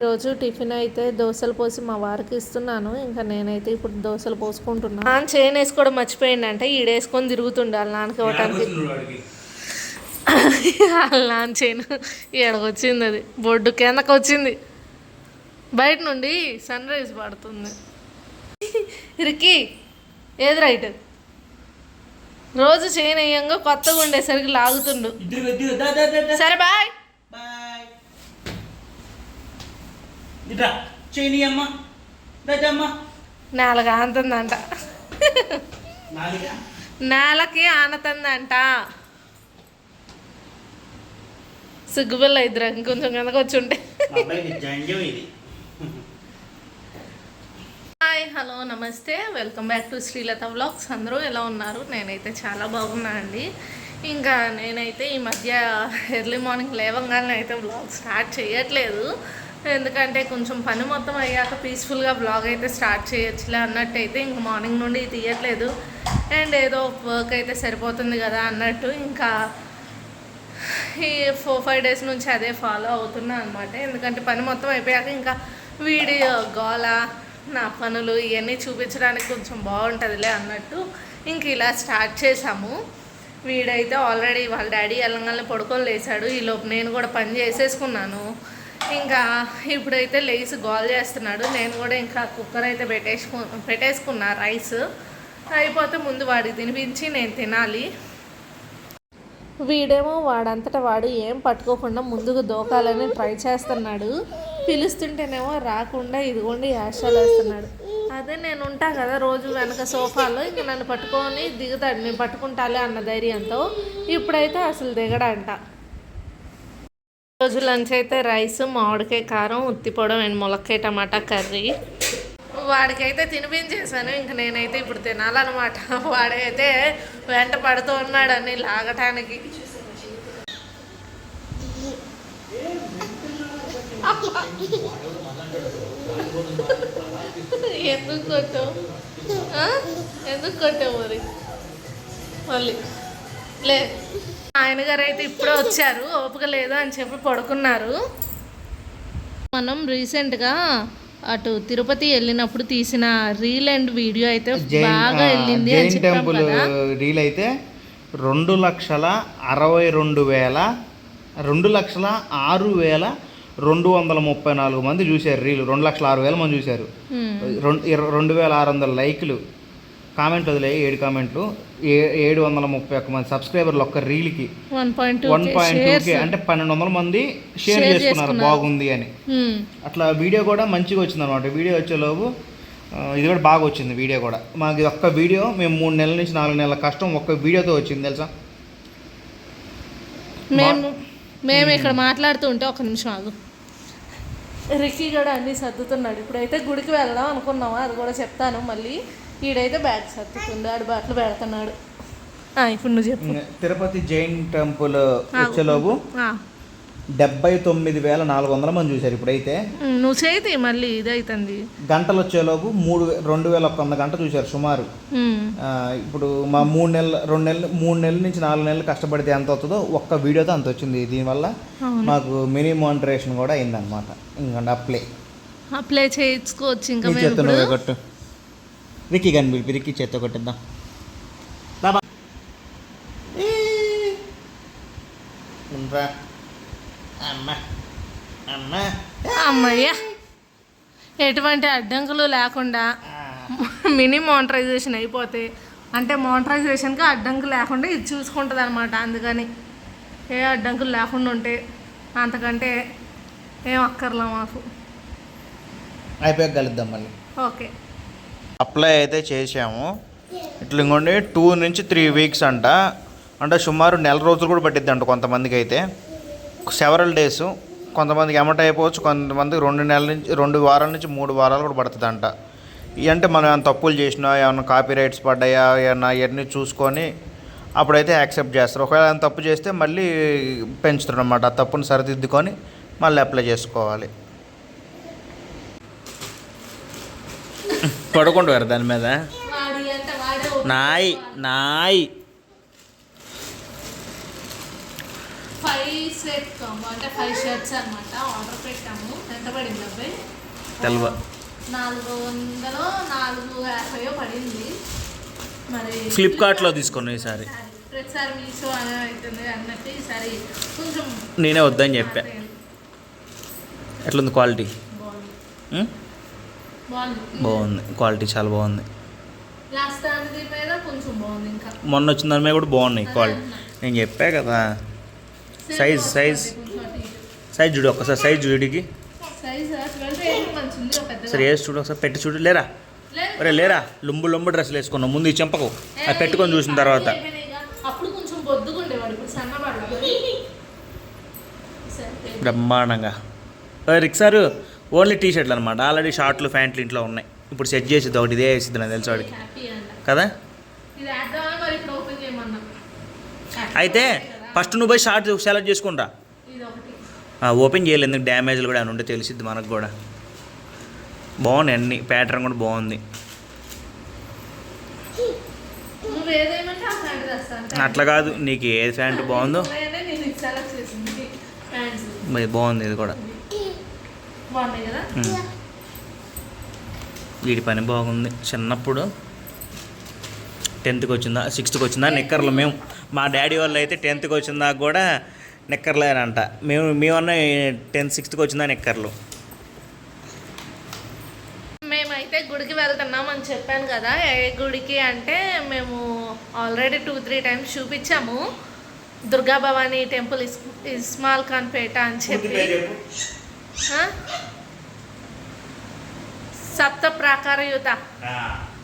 రోజు టిఫిన్ అయితే దోశలు పోసి మా వారికి ఇస్తున్నాను. ఇంకా నేనైతే ఇప్పుడు దోశలు పోసుకుంటున్నాను. నాన్న చైన్ వేసుకోవడం మర్చిపోయిందంటే ఈడేసుకొని తిరుగుతుండాలి నాన్నకి ఇవ్వటానికి. నాన్న చైన్ ఈడకొచ్చింది, అది బొడ్డు కిందకు వచ్చింది. బయట నుండి సన్ రైజ్ పడుతుంది. ఇరికి ఏది రైట్. రోజు చైన్ వేయంగా కొత్తగా ఉండేసరికి లాగుతుండు. సరే బాయ్. నేలకి ఆనుతుందంట, నేలకి ఆనుతుందంట. సిగ్గుపిల్ల ఇద్దరు ఇంకొంచెం కిందకు వచ్చి ఉంటే. హాయ్, హలో, నమస్తే, welcome back to Srilatha vlogs. అందరూ ఎలా ఉన్నారు? నేనైతే చాలా బాగున్నా అండి. ఇంకా నేనైతే ఈ మధ్య ఎర్లీ మార్నింగ్ లేవగానే అయితే వ్లాగ్ స్టార్ట్ చేయట్లేదు. ఎందుకంటే కొంచెం పని మొత్తం అయ్యాక పీస్ఫుల్గా బ్లాగ్ అయితే స్టార్ట్ చేయొచ్చులే అన్నట్టు అయితే ఇంక మార్నింగ్ నుండి తీయట్లేదు. అండ్ ఏదో వర్క్ అయితే సరిపోతుంది కదా అన్నట్టు ఇంకా ఈ 4-5 డేస్ నుంచి అదే ఫాలో అవుతున్నా అనమాట. ఎందుకంటే పని మొత్తం అయిపోయాక ఇంకా వీడియో గోల, నా పనులు ఇవన్నీ చూపించడానికి కొంచెం బాగుంటుందిలే అన్నట్టు ఇంక ఇలా స్టార్ట్ చేసాము. వీడైతే ఆల్రెడీ వాళ్ళ డాడీ వెళ్ళగానే పడుకొని లేచాడు. ఈలోపు నేను కూడా పని చేసేసుకున్నాను. ఇంకా ఇప్పుడైతే లేచి గోల్ చేస్తున్నాడు. నేను కూడా ఇంకా కుక్కర్ అయితే పెట్టేసుకున్నా. రైస్ అయిపోతే ముందు వాడికి తినిపించి నేను తినాలి. వీడేమో వాడంతటా వాడు ఏం పట్టుకోకుండా ముందుకు దూకాలని ట్రై చేస్తున్నాడు. పిలుస్తుంటేనేమో రాకుండా ఇదిగోండి యాషాలు వేస్తున్నాడు. అదే నేను ఉంటా కదా రోజు వెనక సోఫాలో, ఇంక నన్ను పట్టుకొని దిగుతాడు. నేను పట్టుకుంటాలే అన్న ధైర్యంతో. ఇప్పుడైతే అసలు దిగడంట. రోజు లంచ్ అయితే రైస్, మామిడికాయ కారం, ఉత్తిపోవడం అండ్ ములక్కాయ టమాటా కర్రీ. వాడికైతే తినిపించేసాను. ఇంక నేనైతే ఇప్పుడు తినాలన్నమాట. వాడైతే వెంట పడుతూ ఉన్నాడు అన్ని లాగటానికి. ఎందుకు కొట్టావు? ఎందుకు కొట్టావు మరి? మళ్ళీ లే. ఆయన గారు అయితే ఇప్పుడే వచ్చారు, ఓపిక లేదు అని చెప్పి పడుకున్నారు. మనం రీసెంట్గా అటు తిరుపతి వెళ్ళినప్పుడు తీసిన రీల్ అండ్ వీడియో అయితే బాగా వెళ్ళింది. జైన్ టెంపుల్ రీల్ అయితే 2,06,234 మంది చూశారు. రీల్ 2,06,000 మంది చూశారు. 2,600 లైక్లు, కామెంట్లు వదిలేయి 7 కామెంట్లు, 731 మంది సబ్స్క్రైబర్లు ఒక్క రీల్కి. 1.2K అంటే 1,200 మంది షేర్ చేసుకున్నారు బాగుంది అని. అట్లా వీడియో కూడా మంచిగా వచ్చింది అనమాట. వీడియో వచ్చేలోపు ఇది కూడా బాగా వచ్చింది. వీడియో కూడా మాకు ఒక్క వీడియో మేము 3 నెలల నుంచి 4 నెలల కష్టం ఒక్క వీడియోతో వచ్చింది తెలుసా. మేము ఇక్కడ మాట్లాడుతూ ఉంటే ఒక నిమిషం ఆగు. రిక్కీ కూడా అన్నీ సర్దుతున్నాడు. ఇప్పుడైతే గుడికి వెళ్దాం అనుకున్నామా, అది కూడా చెప్తాను మళ్ళీ. ఈడైతే బ్యాగ్ సర్దుతుంది, ఆడు బట్టలు పెడుతున్నాడు. ఇప్పుడు నువ్వు చెప్పు. తిరుపతి జైన్ టెంపుల్ వచ్చేలోపు 79,400 మంది చూశారు. ఇప్పుడైతే నువ్వు చేతి మళ్ళీ ఇదైతుంది. గంటలు వచ్చేలోపు 2,100 గంట చూశారు సుమారు. ఇప్పుడు మా 3 నెలల నుంచి 4 నెలలు కష్టపడితే ఎంత అవుతుందో ఒక్క వీడియోతో అంత వచ్చింది. దీనివల్ల మాకు మినీ మానిటరేషన్ కూడా అయిందనమాట. ఇంకా అప్లై చేయించుకోవచ్చు. ఇంకా కొట్టు రిక్కీ కనిపి, రిక్కీ చేత్తో కొట్టిద్దాం. అమ్మయ్య, ఎటువంటి అడ్డంకులు లేకుండా మినీ మోనటైజేషన్ అయిపోతే, అంటే మోనటైజేషన్కి అడ్డంకులు లేకుండా ఇది చూసుకుంటుంది అనమాట. అందుకని ఏ అడ్డంకులు లేకుండా ఉంటే అంతకంటే ఏం అక్కర్లా మాకు. అయిపోయాక కలుద్దాం మళ్ళీ. ఓకే. అప్లై అయితే చేసాము. ఇట్లా ఇంకోండి 2 నుంచి 3 వీక్స్ అంట. అంటే సుమారు 1 నెల రోజులు కూడా పట్టిద్ది అంట కొంతమందికి. అయితే సెవరల్ డేస్, కొంతమందికి ఎమట అయిపోవచ్చు, కొంతమందికి 2 వారాల నుంచి 3 వారాలు కూడా పడుతుంది అంట. అంటే మనం ఏమైనా తప్పులు చేసినా, ఏమైనా కాపీ రైట్స్ పడ్డాయా, ఏమన్నా ఇవన్నీ చూసుకొని అప్పుడైతే యాక్సెప్ట్ చేస్తారు. ఒకవేళ ఏమైనా తప్పు చేస్తే మళ్ళీ పెంచుతారు అన్నమాట. ఆ తప్పుని సరిదిద్దుకొని మళ్ళీ అప్లై చేసుకోవాలి. పడుకుంటూ వారు దాని మీద నాయ్ 5 సెట్ కాంబో అంటే 5 షర్ట్స్ అనమాట ఆర్డర్ పెట్టాము. ఎంత పడింది అబ్బాయి? తెల్వ 400 450 పడింది. మరి ఫ్లిప్కార్ట్లో తీసుకున్నాను ఈసారి. ప్రతిసారి మీషో అనే అవుతుంది అన్నట్టు ఈసారి కొంచెం నేనే వద్దని చెప్పా. ఎట్లుంది క్వాలిటీ? బాగుంది క్వాలిటీ, చాలా బాగుంది. లాస్ట్ దాని మీద కొంచెం బాగుంది. ఇంకా మొన్న వచ్చిన దాని మీద కూడా బాగున్నాయి క్వాలిటీ. నేను చెప్పా కదా. సైజ్ చూడు ఒకసారి, సైజ్ చూడికి సరే వేసి చూడు ఒకసారి, పెట్టి చూడు. లేరా లేరా లుంబు డ్రెస్సులు వేసుకున్నావు ముందు ఈ చెంపకు, అది పెట్టుకొని చూసిన తర్వాత. అప్పుడు కొంచెం బొద్దుగా ఉండేవాడు, ఇప్పుడు సన్నబడ్డాడు బ్రహ్మాండంగా. రిక్సారు ఓన్లీ టీ షర్ట్లు అనమాట. ఆల్రెడీ షార్ట్లు ప్యాంట్లు ఇంట్లో ఉన్నాయి. ఇప్పుడు సెట్ చేసిద్ది ఒకటి, ఇదే వేసిద్ది నాకు తెలిసి వాడికి కదా. అయితే ఫస్ట్ నువ్వు పోయి షార్ట్ సెలెక్ట్ చేసుకుంటా. ఓపెన్ చేయలేదు, ఎందుకు డ్యామేజ్లు కూడా అని ఉంటే తెలిసిద్ది మనకు కూడా. బాగున్నాయి అన్ని, ప్యాటర్న్ కూడా బాగుంది. అట్లా కాదు, నీకు ఏది ప్యాంట్ బాగుందో బాగుంది. ఇది కూడా వీడి పని బాగుంది. చిన్నప్పుడు 10th వచ్చిందా 6th వచ్చిందా నిక్కర్లు. మేము మా డాడీ వాళ్ళు అయితే 10th వచ్చిందా కూడా నిక్కర్లేనంట. మేమన్నా 10th 6th వచ్చిందా నిక్కర్లు. మేమైతే గుడికి వెళ్తున్నాం అని చెప్పాను కదా. ఏ గుడికి అంటే మేము ఆల్రెడీ 2-3 టైమ్స్ చూపించాము. దుర్గా భవానీ టెంపుల్, ఇస్మాల్ ఖాన్ పేట అని చెప్పి.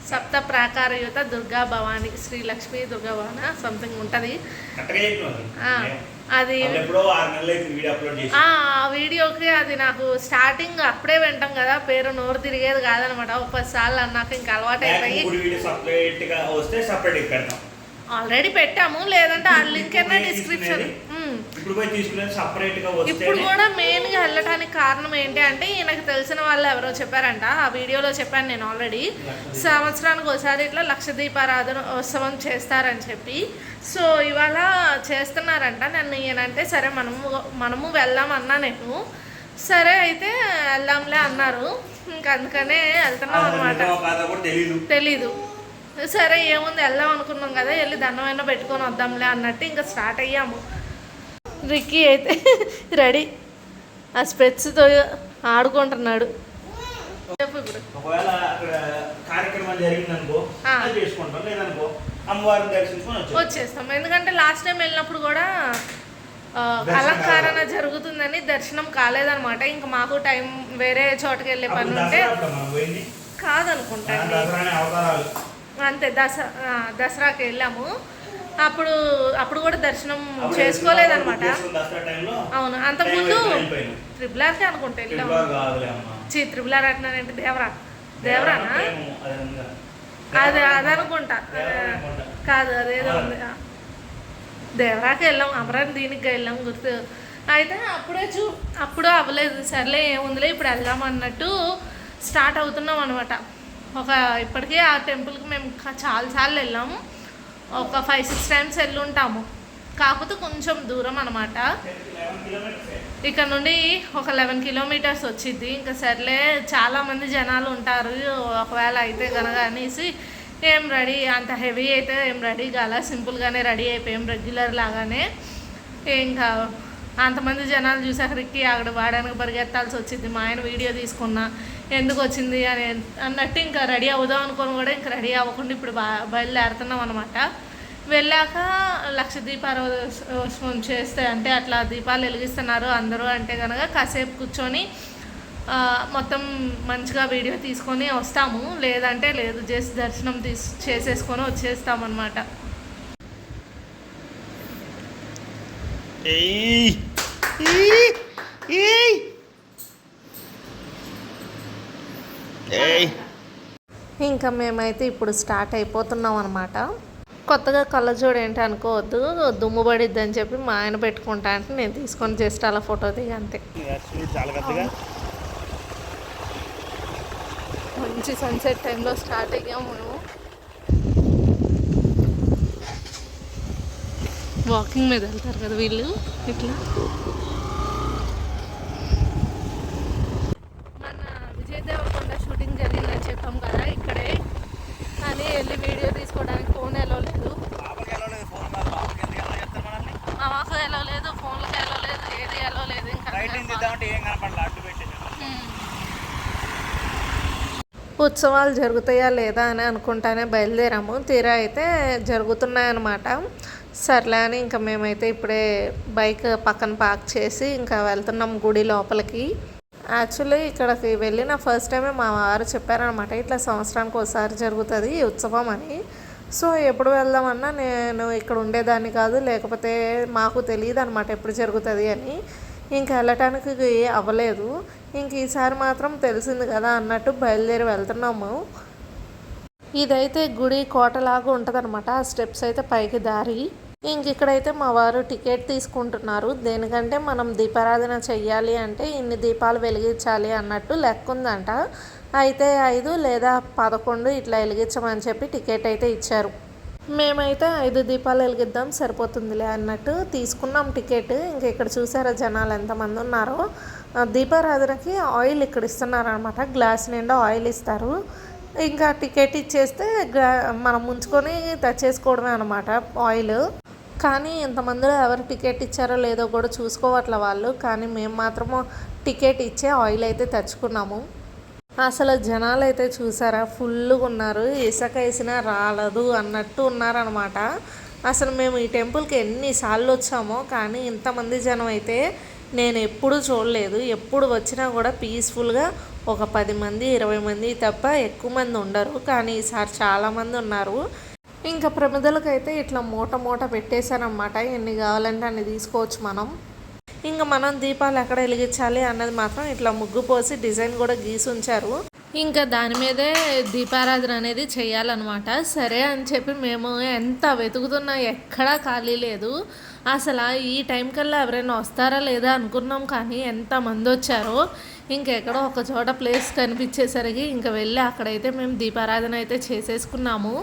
సప్త ప్రాకారయుత దుర్గా భవాని, శ్రీలక్ష్మి దుర్గా భవాన సంథింగ్ ఉంటుంది. అది ఆ వీడియోకి అది నాకు స్టార్టింగ్ అప్పుడే వింటాం కదా, పేరు నోరు తిరిగేది కాదనమాట. 10 సార్లు అన్నాక ఇంకా అలవాటు అయిపోయి ఆల్రెడీ పెట్టాము. లేదంటే ఆ లింక్ అయినా డిస్క్రిప్షన్. ఇప్పుడు కూడా మెయిన్గా వెళ్ళటానికి కారణం ఏంటి అంటే ఈయనకు తెలిసిన వాళ్ళు ఎవరో చెప్పారంట. ఆ వీడియోలో చెప్పాను నేను ఆల్రెడీ. సంవత్సరానికి ఒకసారి ఇట్లా లక్ష దీపారాధన ఉత్సవం చేస్తారని చెప్పి. సో ఇవాళ చేస్తున్నారంట. నన్ను ఈయనంటే సరే మనము వెళ్దామన్నా నేను. సరే అయితే వెళ్దాంలే అన్నారు. ఇంకా అందుకనే వెళ్తున్నాం అనమాట. తెలీదు. సరే ఏముంది వెళ్దాం అనుకున్నాం కదా, వెళ్ళి దండమైనా పెట్టుకొని వద్దాంలే అన్నట్టు ఇంకా స్టార్ట్ అయ్యాము. రిక్కీ అయితే రెడీ, ఆ స్పెట్స్తో ఆడుకుంటున్నాడు. వచ్చేస్తాం. ఎందుకంటే లాస్ట్ టైం వెళ్ళినప్పుడు కూడా అలంకరణ జరుగుతుందని దర్శనం కాలేదనమాట. ఇంకా మాకు టైం వేరే చోటకి వెళ్ళే పని ఉంటే కాదనుకుంటా అంతే. దసరాకి వెళ్ళాము. అప్పుడు కూడా దర్శనం చేసుకోలేదన్నమాట. అవును, అంతకుముందు త్రిబులార్కి అనుకుంటా వెళ్ళాము. త్రిబులార్ అంటున్నానంటే దేవరానా అది అదనుకుంటా. కాదు, అదేదో ఉంది. దేవరాకి వెళ్ళాం, అమరావతి దీనికి వెళ్ళాం గుర్తు. అయితే అప్పుడు అవ్వలేదు. సర్లే ఏముందిలే ఇప్పుడు వెళ్దాం అన్నట్టు స్టార్ట్ అవుతున్నాం అనమాట. ఇప్పటికే ఆ టెంపుల్కి మేము చాలాసార్లు వెళ్ళాము. ఒక 5-6 టైమ్స్ వెళ్ళుంటాము. కాకపోతే కొంచెం దూరం అనమాట. ఇక్కడ నుండి ఒక 11 కిలోమీటర్స్ వచ్చింది. ఇంకా సర్లే చాలామంది జనాలు ఉంటారు, ఒకవేళ అయితే కనుక అనేసి ఏం రెడీ అంత హెవీ అయితే ఏం రెడీ కాల, సింపుల్గానే రెడీ అయిపోయాం రెగ్యులర్ లాగానే. ఇంకా అంతమంది జనాలు చూసాక రిక్కి అక్కడ వాడడానికి పరిగెత్తాల్సి వచ్చింది. మా ఆయన వీడియో తీసుకున్నా ఎందుకు వచ్చింది అని అన్నట్టు ఇంకా రెడీ అవుదాం అనుకొని కూడా ఇంకా రెడీ అవ్వకుండా ఇప్పుడు బయలుదేరుతున్నాం అనమాట. వెళ్ళాక లక్ష దీపారాధన చేస్తే అంటే అట్లా దీపాలు వెలిగిస్తున్నారు అందరూ అంటే కనుక కాసేపు కూర్చొని మొత్తం మంచిగా వీడియో తీసుకొని వస్తాము. లేదంటే లేదు, జస్ట్ దర్శనం చేసేసుకొని వచ్చేస్తామన్నమాట. ఇంకా మేమైతే ఇప్పుడు స్టార్ట్ అయిపోతున్నాం అనమాట. కొత్తగా కళ్ళజోడు ఏంటి అనుకోవద్దు, దుమ్ము పడిద్ది అని చెప్పి మా ఆయన పెట్టుకుంటా అంటే నేను తీసుకొని జస్ట్ అలా ఫోటో దిగి అంతే. మంచి సన్సెట్ టైంలో స్టార్ట్ అయ్యాము మేము. వాకింగ్ మీద వెళ్తారు కదా వీళ్ళు ఇట్లా. మన విజయ్ దేవరకొండ షూటింగ్ జరిగిందని చెప్పాం కదా ఇక్కడే, కానీ వెళ్ళి వీడియో తీసుకోవడానికి ఫోన్ ఎలా లేదు, మాకు ఎలా లేదు, ఫోన్లకు ఎలా లేదు, ఏది ఎలా లేదు. ఇంకా ఉత్సవాలు జరుగుతాయా లేదా అని అనుకుంటానే బయలుదేరాము. తీరా అయితే జరుగుతున్నాయన్నమాట. సర్లే అని ఇంకా మేమైతే ఇప్పుడే బైక్ పక్కన పార్క్ చేసి ఇంకా వెళ్తున్నాం గుడి లోపలికి. యాక్చువల్లీ ఇక్కడికి వెళ్ళిన ఫస్ట్ టైమే మా వారు చెప్పారనమాట, ఇట్లా సంవత్సరానికి ఒకసారి జరుగుతుంది ఈ ఉత్సవం అని. సో ఎప్పుడు వెళ్దామన్నా నేను ఇక్కడ ఉండేదాన్ని కాదు, లేకపోతే మాకు తెలియదు అనమాట ఎప్పుడు జరుగుతుంది అని. ఇంకా వెళ్ళటానికి అవ్వలేదు. ఇంక ఈసారి మాత్రం తెలిసింది కదా అన్నట్టు బయలుదేరి వెళ్తున్నాము. ఇదైతే గుడి కోటలాగా ఉంటుంది అనమాట. ఆ స్టెప్స్ అయితే పైకి దారి. ఇంక ఇక్కడైతే మా వారు టికెట్ తీసుకుంటున్నారు. దేనికంటే మనం దీపారాధన చెయ్యాలి అంటే ఇన్ని దీపాలు వెలిగించాలి అన్నట్టు లెక్క ఉందంట. అయితే 5 లేదా 11 ఇట్లా వెలిగించమని చెప్పి టికెట్ అయితే ఇచ్చారు. మేమైతే 5 దీపాలు వెలిగిద్దాం సరిపోతుందిలే అన్నట్టు తీసుకున్నాం టికెట్. ఇంక ఇక్కడ చూసారా జనాలు ఎంతమంది ఉన్నారో. దీపారాధనకి ఆయిల్ ఇక్కడ ఇస్తున్నారనమాట. గ్లాస్ నిండా ఆయిల్ ఇస్తారు. ఇంకా టికెట్ ఇచ్చేస్తే మనం ముంచుకొని తెచ్చేసుకోవడమే అనమాట ఆయిల్. కానీ ఇంతమందిలో ఎవరు టికెట్ ఇచ్చారో లేదో కూడా చూసుకోవట్లే వాళ్ళు. కానీ మేము మాత్రము టికెట్ ఇచ్చే ఆయిల్ అయితే తెచ్చుకున్నాము. అసలు జనాలు అయితే చూసారా ఫుల్గా ఉన్నారు. ఇసుక వేసినా రాలదు అన్నట్టు ఉన్నారనమాట. అసలు మేము ఈ టెంపుల్కి ఎన్నిసార్లు వచ్చామో కానీ ఇంతమంది జనం అయితే నేను ఎప్పుడూ చూడలేదు. ఎప్పుడు వచ్చినా కూడా పీస్ఫుల్గా ఒక 10 మంది 20 మంది తప్ప ఎక్కువ మంది ఉండరు. కానీ ఈసారి చాలామంది ఉన్నారు. ఇంకా ప్రమిదలకైతే ఇట్లా మూట పెట్టేశారనమాట. ఎన్ని కావాలంటే అన్ని తీసుకోవచ్చు మనం. ఇంకా మనం దీపాలు ఎక్కడ వెలిగించాలి అన్నది మాత్రం ఇట్లా ముగ్గు పోసి డిజైన్ కూడా గీసి ఉంచారు. ఇంకా దాని మీదే దీపారాధన అనేది చేయాలన్నమాట. సరే అని చెప్పి మేము ఎంత వెతుకుతున్నా ఎక్కడా ఖాళీ లేదు. అసలు ఈ టైం కల్లా ఎవరైనా వస్తారా లేదా అనుకున్నాం, కానీ ఎంతమంది వచ్చారో. ఇంకెక్కడో ఒక చోట ప్లేస్ కనిపించేసరికి ఇంకా వెళ్ళి అక్కడైతే మేము దీపారాధన అయితే చేసేసుకున్నాము.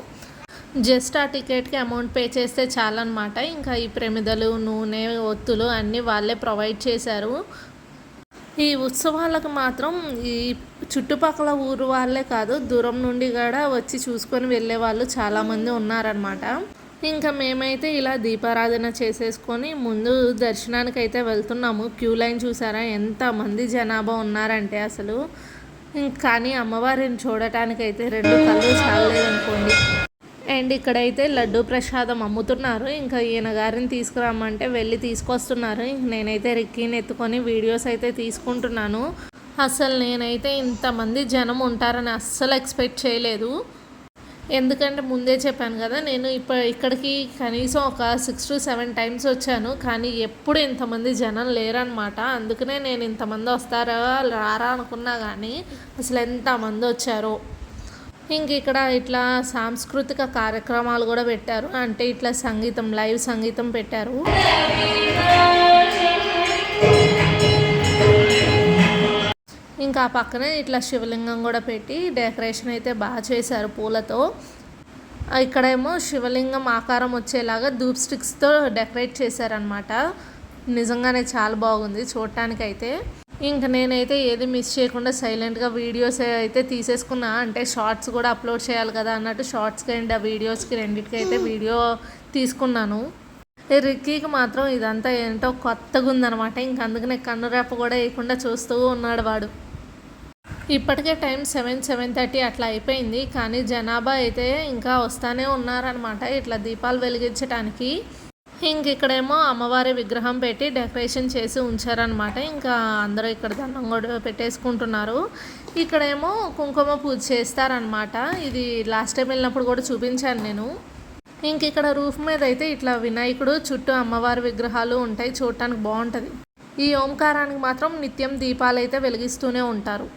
జస్ట్ ఆ టికెట్కి అమౌంట్ పే చేస్తే చాలన్నమాట. ఇంకా ఈ ప్రమిదలు నూనె ఒత్తులు అన్నీ వాళ్ళే ప్రొవైడ్ చేశారు. ఈ ఉత్సవాలకు మాత్రం ఈ చుట్టుపక్కల ఊరు వాళ్ళే కాదు, దూరం నుండి కూడా వచ్చి చూసుకొని వెళ్ళే వాళ్ళు చాలామంది ఉన్నారనమాట. ఇంకా మేమైతే ఇలా దీపారాధన చేసేసుకొని ముందు దర్శనానికి అయితే వెళ్తున్నాము. క్యూ లైన్ చూసారా ఎంతమంది జనాభా ఉన్నారంటే అసలు. కానీ అమ్మవారిని చూడటానికైతే 2 కళ్ళు చాలలేదనుకోండి. అండ్ ఇక్కడైతే లడ్డు ప్రసాదం అమ్ముతున్నారు. ఇంకా ఈయన గారిని తీసుకురామంటే వెళ్ళి తీసుకొస్తున్నారు. ఇంక నేనైతే రిక్కీని ఎత్తుకొని వీడియోస్ అయితే తీసుకుంటున్నాను. అసలు నేనైతే ఇంతమంది జనం ఉంటారని అస్సలు ఎక్స్పెక్ట్ చేయలేదు. ఎందుకంటే ముందే చెప్పాను కదా, నేను ఇక్కడికి కనీసం ఒక 6 to 7 టైమ్స్ వచ్చాను, కానీ ఎప్పుడు ఇంతమంది జనం లేరనమాట. అందుకనే నేను ఇంతమంది వస్తారా రారా అనుకున్నా, కానీ అసలు ఎంతమంది వచ్చారో. ఇంక ఇక్కడ ఇట్లా సాంస్కృతిక కార్యక్రమాలు కూడా పెట్టారు. అంటే ఇట్లా సంగీతం, లైవ్ సంగీతం పెట్టారు. ఇంకా ఆ పక్కనే ఇట్లా శివలింగం కూడా పెట్టి డెకరేషన్ అయితే బాగా చేశారు పూలతో. ఇక్కడేమో శివలింగం ఆకారం వచ్చేలాగా ధూప్ స్టిక్స్తో డెకరేట్ చేశారనమాట. నిజంగానే చాలా బాగుంది చూడటానికైతే. ఇంక నేనైతే ఏది మిస్ చేయకుండా సైలెంట్గా వీడియోస్ అయితే తీసేసుకున్నా. అంటే షార్ట్స్ కూడా అప్లోడ్ చేయాలి కదా అన్నట్టు షార్ట్స్కి అండ్ ఆ వీడియోస్కి రెండింటికి అయితే వీడియో తీసుకున్నాను. రిక్కీకి మాత్రం ఇదంతా ఏంటో కొత్తగా ఉందనమాట. ఇంక అందుకనే కన్నురేప కూడా వేయకుండా చూస్తూ ఉన్నాడు వాడు. ఇప్పటికే టైం 7-7:30 అట్లా అయిపోయింది, కానీ జనాభా అయితే ఇంకా వస్తూనే ఉన్నారనమాట ఇట్లా దీపాలు వెలిగించడానికి. ఇంక ఇక్కడేమో అమ్మవారి విగ్రహం పెట్టి డెకరేషన్ చేసి ఉంచారనమాట. ఇంకా అందరూ ఇక్కడ దండం కూడా పెట్టేసుకుంటున్నారు. ఇక్కడేమో కుంకుమ పూజ చేస్తారనమాట. ఇది లాస్ట్ టైం వెళ్ళినప్పుడు కూడా చూపించాను నేను. ఇంక ఇక్కడ రూఫ్ మీద అయితే ఇట్లా వినాయకుడు చుట్టూ అమ్మవారి విగ్రహాలు ఉంటాయి, చూడటానికి బాగుంటుంది. ఈ ఓంకారానికి మాత్రం నిత్యం దీపాలు అయితే వెలిగిస్తూనే ఉంటారు.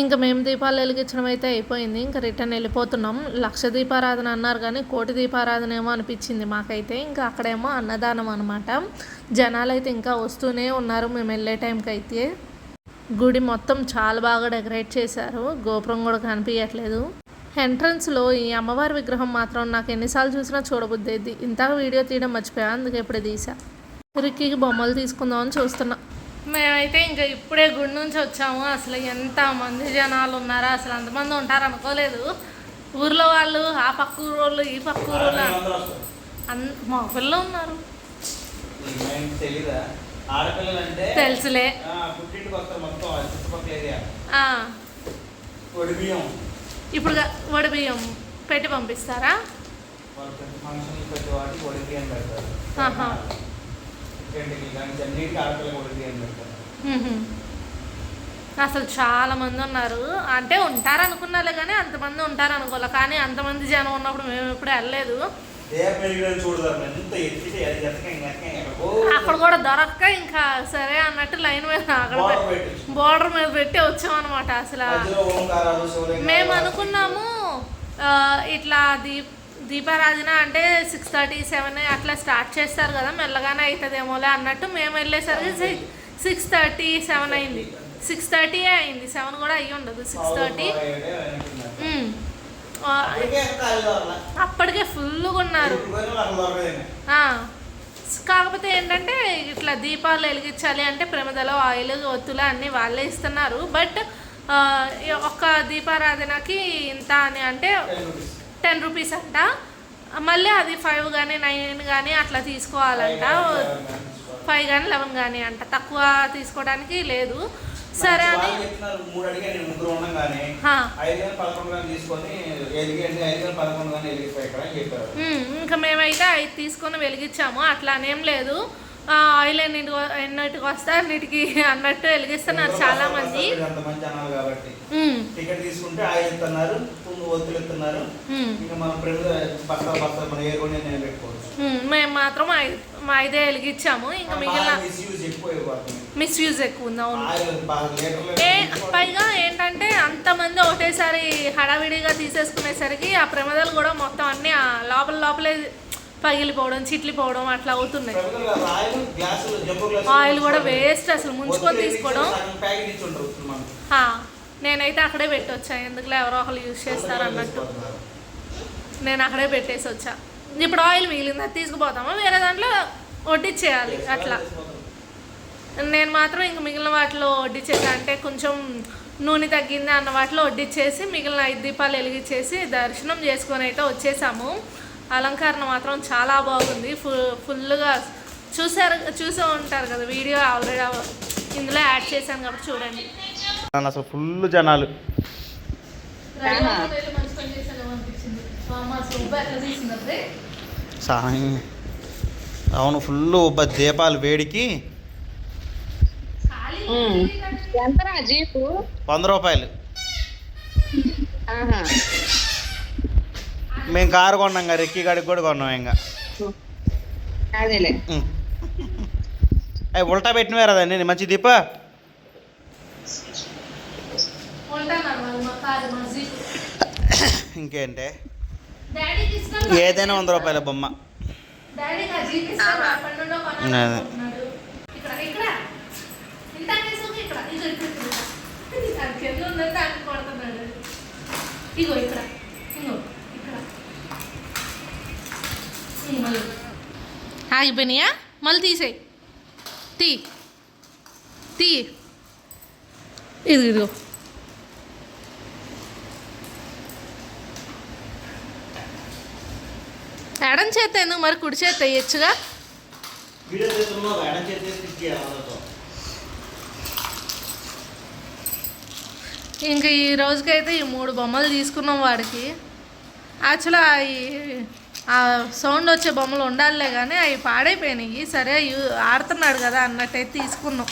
ఇంకా మేము దీపాలు వెలిగించడం అయితే అయిపోయింది. ఇంకా రిటర్న్ వెళ్ళిపోతున్నాం. 1,00,000 దీపారాధన అన్నారు కానీ 1,00,000 దీపారాధన ఏమో అనిపించింది మాకైతే. ఇంకా అక్కడేమో అన్నదానం అనమాట. జనాలు అయితే ఇంకా వస్తూనే ఉన్నారు మేము వెళ్ళే టైంకి అయితే. గుడి మొత్తం చాలా బాగా డెకరేట్ చేశారు. గోపురం కూడా కనిపించట్లేదు. ఎంట్రన్స్లో ఈ అమ్మవారి విగ్రహం మాత్రం నాకు ఎన్నిసార్లు చూసినా చూడబుద్దేది. ఇంతగా వీడియో తీయడం మర్చిపోయా, అందుకే ఇప్పుడే తీసా. రిక్కీకి బొమ్మలు తీసుకుందామని చూస్తున్నా. మేమైతే ఇంకా ఇప్పుడే గుడి నుంచి వచ్చాము. అసలు ఎంతమంది జనాలు ఉన్నారా, అసలు అంతమంది ఉంటారు అనుకోలేదు. ఊర్లో వాళ్ళు, ఆ పక్క ఊరు వాళ్ళు, ఈ పక్క ఊరు వాళ్ళు మా పిల్లలు ఉన్నారు. తెలుసులే. ఇప్పుడు వడి బియ్యం పెట్టి పంపిస్తారా? అసలు చాలా మంది ఉన్నారు. అంటే ఉంటారు అనుకున్నాలే కానీ అంతమంది ఉంటారు అనుకోలే. కానీ అంతమంది జనం ఉన్నప్పుడు మేము ఎప్పుడు వెళ్ళలేదు. అక్కడ కూడా దొరక్క ఇంకా సరే అన్నట్టు లైన్ మీద అక్కడ బోర్డర్ మీద పెట్టి వచ్చామన్నమాట. అసలు మేము అనుకున్నాము ఇట్లా దీపారాధన అంటే 6:30, 7 అట్లా స్టార్ట్ చేస్తారు కదా, మెల్లగానే అవుతుందేమోలే అన్నట్టు మేము వెళ్ళేసరికి 6:30, 7 అయింది. 6:30 అయింది, 7 కూడా అయ్యి ఉండదు. 6:30 అప్పటికే ఫుల్గా ఉన్నారు. కాకపోతే ఏంటంటే ఇట్లా దీపాలు వెలిగించాలి అంటే ప్రమిదలో ఆయిల్, ఒత్తులు అన్నీ వాళ్ళే ఇస్తున్నారు. బట్ ఒక్క దీపారాధనకి ఇంత అని అంటే 10 రూపీస్ అంట. మళ్ళీ అది 5 కానీ 9 కానీ అట్లా తీసుకోవాలంట. 5 కానీ 11 కానీ అంట, తక్కువ తీసుకోవడానికి లేదు. సరే అని ఇంకా మేమైతే 5 తీసుకొని వెలిగించాము. అట్లా అనేం లేదు. ఆయిల్ ఎన్నిటికి వస్తే అన్నిటికి అన్నట్టు వెలిగిస్తున్నారు చాలా మంది. మేము మాత్రం 5 వెలిగించాము. ఇంకా మిగిలిన మిస్యూజ్ ఎక్కువ ఉంది. అవును. పైగా ఏంటంటే అంతమంది ఒకటేసారి హడావిడిగా తీసేసుకునేసరికి ఆ ప్రమాదాలు కూడా మొత్తం అన్ని లోపలే పగిలిపోవడం, చిట్లిపోవడం అట్లా అవుతున్నాయి. ఆయిల్ కూడా వేస్ట్, అసలు ముంచుకొని తీసుకోవడం. నేనైతే అక్కడే పెట్టి వచ్చా, ఎందుకులే ఎవరో ఒకరు యూజ్ చేస్తారు అన్నట్టు నేను అక్కడే పెట్టేసి వచ్చా. ఇప్పుడు ఆయిల్ మిగిలింది, అది తీసుకుపోతామా వేరే దాంట్లో వడ్డిచ్చేయాలి. అట్లా నేను మాత్రం ఇంక మిగిలిన వాటిలో వడ్డిచ్చేసా. అంటే కొంచెం నూనె తగ్గింది అన్న వాటిలో వడ్డిచ్చేసి మిగిలిన 5 దీపాలు వెలిగించేసి దర్శనం చేసుకొని అయితే వచ్చేసాము. అలంకరణ మాత్రం చాలా బాగుంది. ఫుల్గా చూసే ఉంటారు కదా, వీడియో ఆల్రెడీ ఇందులో యాడ్ చేశాను కాబట్టి చూడండి. అసలు ఫుల్ జనాలు. అవును, ఫుల్ దీపాలు వేడికి 100 రూపాయలు. మేము కారు కొన్నాం కదా, రెక్కి గాడికి కూడా కొన్నాం. ఇంకా అవి ఉల్టా పెట్టినవే కదండి, మంచి దీప. ఇంకేంటే ఏదైనా 100 రూపాయల బొమ్మ. ఆగిపోయినాయా? మళ్ళీ తీసేయి, తీ ఇదిగో. ఎడం చేత ఎందుకు మరి, కుడి చేత వేయచ్చుగా. ఇంకా ఈ రోజుకైతే ఈ 3 బొమ్మలు తీసుకున్నాం వాడికి. యాక్చువల్గా ఆ సౌండ్ వచ్చే బొమ్మలు ఉండాలిలే కానీ అవి పాడైపోయినాయి. సరే ఆడుతున్నాడు కదా అన్నట్టయితే తీసుకున్నాం.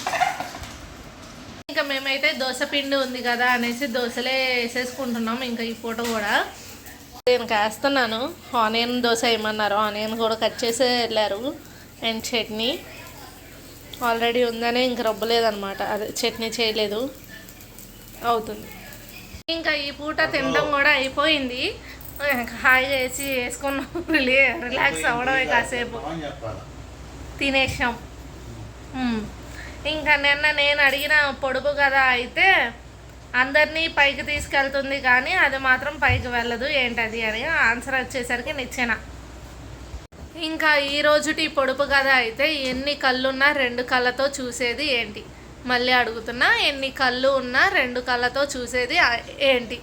ఇంకా మేమైతే దోశ పిండి ఉంది కదా అనేసి దోశలే వేసేసుకుంటున్నాం. ఇంకా ఈ పూట కూడా నేను వేస్తున్నాను. ఆనియన్ దోశ వేయమన్నారు, ఆనియన్ కూడా కట్ చేసే వెళ్ళారు. అండ్ చట్నీ ఆల్రెడీ ఉందనే ఇంక రబ్బలేదనమాట, అదే చట్నీ చేయలేదు, అవుతుంది. ఇంకా ఈ పూట తినడం కూడా అయిపోయింది. హాయిగా వేసి వేసుకున్నాం, రిలాక్స్ అవ్వడమే. కాసేపు తినేసాం. ఇంకా నిన్న నేను అడిగిన పొడుపు కదా అయితే అందరినీ పైకి తీసుకెళ్తుంది కానీ అది మాత్రం పైకి వెళ్ళదు, ఏంటది అని ఆన్సర్ వచ్చేసరికి నిచ్చెన. ఇంకా ఈ రోజుటి పొడుపు కథ అయితే ఎన్ని కళ్ళున్నా 2 కళ్ళతో చూసేది ఏంటి? మళ్ళీ అడుగుతున్నా, ఎన్ని కళ్ళు ఉన్నా 2 కళ్ళతో చూసేది ఏంటి?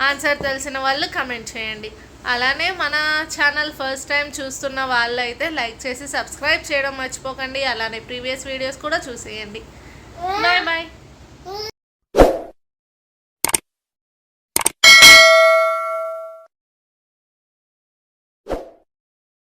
ఆన్సర్ తెలిసిన వాళ్ళు కమెంట్ చేయండి. అలానే మన ఛానల్ ఫస్ట్ టైం చూస్తున్న వాళ్ళు అయితే లైక్ చేసి సబ్స్క్రైబ్ చేయడం మర్చిపోకండి. అలానే ప్రీవియస్ వీడియోస్ కూడా చూసేయండి. Bye bye.